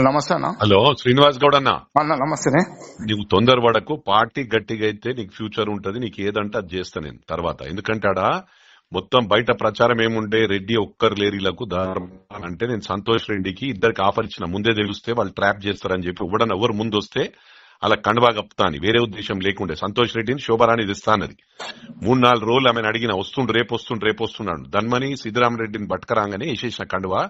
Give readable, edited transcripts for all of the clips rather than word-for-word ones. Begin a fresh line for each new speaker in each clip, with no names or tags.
నమస్తే అన్న.
హలో శ్రీనివాస్ గౌడ్ అన్న.
నమస్తేనే.
నీకు తొందరపడకు, పార్టీ గట్టిగా అయితే నీకు ఫ్యూచర్ ఉంటది. నీకు ఏదంటే అది చేస్తా నేను తర్వాత. ఎందుకంటే ఆడ మొత్తం బయట ప్రచారం ఏముండే, రెడ్డి ఒక్కరు లేరీలకు దారుణం అంటే నేను సంతోష్ రెడ్డికి ఇద్దరికి ఆఫర్ ఇచ్చిన, ముందే తెలిస్తే వాళ్ళు ట్రాప్ చేస్తారని చెప్పి ఎవరు ముందు వస్తే అలా కండువా కప్తా అని, వేరే ఉద్దేశం లేకుండే. సంతోష్ రెడ్డిని శోభరాణి తెస్తానది 3-4 రోజులు ఆమెను అడిగిన, రేపు వస్తున్నాడు. ధన్మని సిద్ధరామరెడ్డిని బట్కరాగానే వేసేసిన కండువా.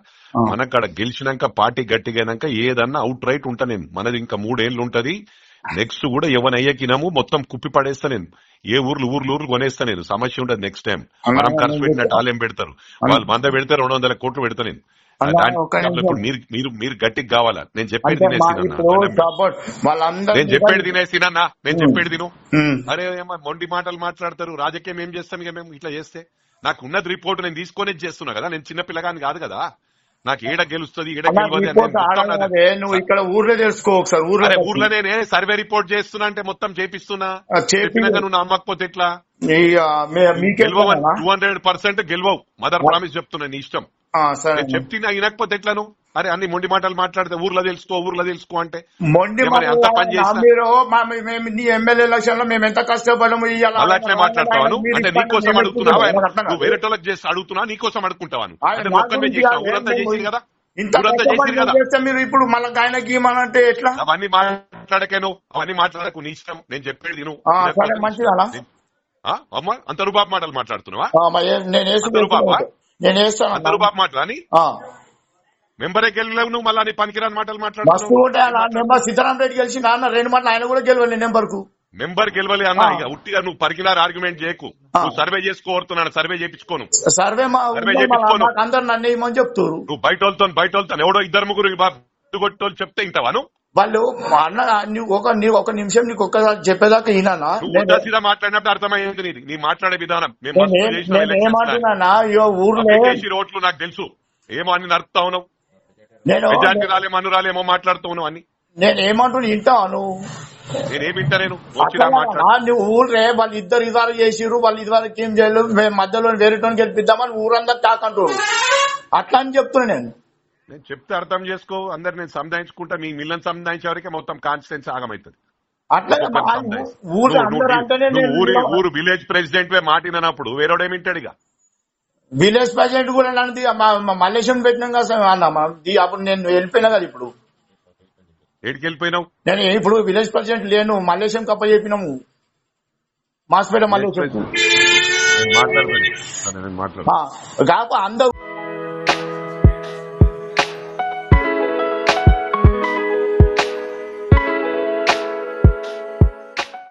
మనకాడ గెలిచినాక పార్టీ గట్టిగైనాక ఏదన్నా అవుట్ రైట్ ఉంటా నేను. మనది ఇంకా 3 ఏళ్లు ఉంటది. నెక్స్ట్ కూడా ఎవనయ్యకినము మొత్తం కుప్పి పడేస్తా నేను. ఏ ఊర్లు కొనేస్తా నేను. సమస్య ఉంటది. నెక్స్ట్ టైం మనం ఖర్చు పెట్టినట్టు ఆలయం పెడతారు, వాళ్ళు 100 పెడితే 200 కోట్లు పెడతా నేను. మీరు గట్టికి కావాలా? నేను చెప్పేది తినేసినా, నేను చెప్పేది తిను. అరే ఏమో మొండి మాటలు మాట్లాడతారు. రాజకీయం ఏం చేస్తాం ఇక మేము ఇట్లా చేస్తే? నాకు ఉన్నది రిపోర్ట్ నేను తీసుకొని చేస్తున్నా కదా. నేను చిన్న పిల్లగాని కాదు కదా. నాకు ఏడ గెలుస్తుంది
నువ్వు ఇక్కడ ఊర్లో తెలుసుకో ఒకసారి.
ఊర్లో నేనే సర్వే రిపోర్ట్ చేస్తున్నా అంటే మొత్తం చేపిస్తున్నా. నువ్వు నమ్మకపోతే ఎట్లా? 200% గెలవవు. మదర్ ప్రామిస్ చెప్తున్నా, నీ ఇష్టం. చెప్తున్నా వినకపోతే ఎట్లా నువ్వు? అరే అన్ని మొండి మాటలు మాట్లాడితే ఊర్లో తెలుసుకో అంటే
మొండి అంత పని చేసిన ఎమ్మెల్యే ఎలక్షన్ లో మేము ఎంత కష్టపడము.
అలా అట్లే మాట్లాడతావాను అంటే నీకోసం అడుగుతున్నావా? నువ్వు వేరే వాళ్ళకి చేసి అడుగుతున్నా, నీకోసం అడుగుకుంటావాను. ఊరంతా చేసి కదా,
మీరు ఇప్పుడు మళ్ళీ ఆయనకి ఇవ్వమంటే ఎట్లా?
అవన్నీ మాట్లాడకేను, అవన్నీ మాట్లాడకు, నీ ఇష్టం. నేను చెప్పేది నువ్వు
మంచిది అలా.
అమ్మా అంత రూపాయి మాటలు మాట్లాడుతున్నావా?
నేను వేస్తాను
అంత రూపాయి మాటలు అని మెంబరే గెలవలేవు నువ్వు. మళ్ళీ పనికిరాని మాటలు మాట్లాడుతున్నావు.
సీతారామరెడ్డి గెలిచింది అన్న 2 మాటలు, ఆయన కూడా గెలవాలి నెంబర్ కు.
మెంబర్ గెలవాలి అన్న. ఇక ఉట్టిగా నువ్వు పరికినారు ఆర్గ్యుమెంట్ చేయకు. నువ్వు సర్వే చేసుకోరుతున్నాను, సర్వే చేయించుకోను.
సర్వే అందరు నన్ను ఏమని చెప్తారు.
నువ్వు బయట వెళ్తాను ఎవడో 2-3 కొట్టోళ్ళు చెప్తే ఇంతవాను.
వాళ్ళు అన్న ఒక నిమిషం నీకు ఒక్కసారి చెప్పేదాకా ఈయన
మాట్లాడినప్పుడు అర్థమయ్యేది నీ మాట్లాడే విధానం. ఓట్లు నాకు తెలుసు. ఏమో అన్ని నడుపుతా ఉన్నావు. మెజార్టీ రాలేమో మాట్లాడుతూ ఉన్నావు అని.
నేను ఏమంటున్నా వింటాను.
నేనేమి వింటా? నేను
నువ్వు ఊరే వాళ్ళు ఇద్దరు చేసిర్రు, వాళ్ళు ఇదివరకు ఏం చేయలేదు, మేము మధ్యలో వేరేటోని గెలిపిద్దామని ఊరందరూ తాకంటారు. అట్లా అని చెప్తున్నా నేను
చెప్తే అర్థం చేసుకో. అందరు నేను సంధాయించుకుంటా. మీ మిల్లని సంధాయించే వరకే మొత్తం కాన్స్టిట్యూన్సీ ఆగమవుతుంది. ఊరు విలేజ్ ప్రెసిడెంట్ మాటినప్పుడు వేరేడేమింటాడు? ఇక
విలేజ్ ప్రెసిడెంట్ కూడా నన్ను మల్లేశం పెట్టినాం కదా అప్పుడు నేను వెళ్ళిపోయినా కదా. ఇప్పుడు
ఏడికి వెళ్ళిపోయినావు?
నేను ఇప్పుడు విలేజ్ ప్రెసిడెంట్ లేను, మల్లేశం కప్ప చెప్పినాము. మాస్పేట మల్లేశం కాక అందరూ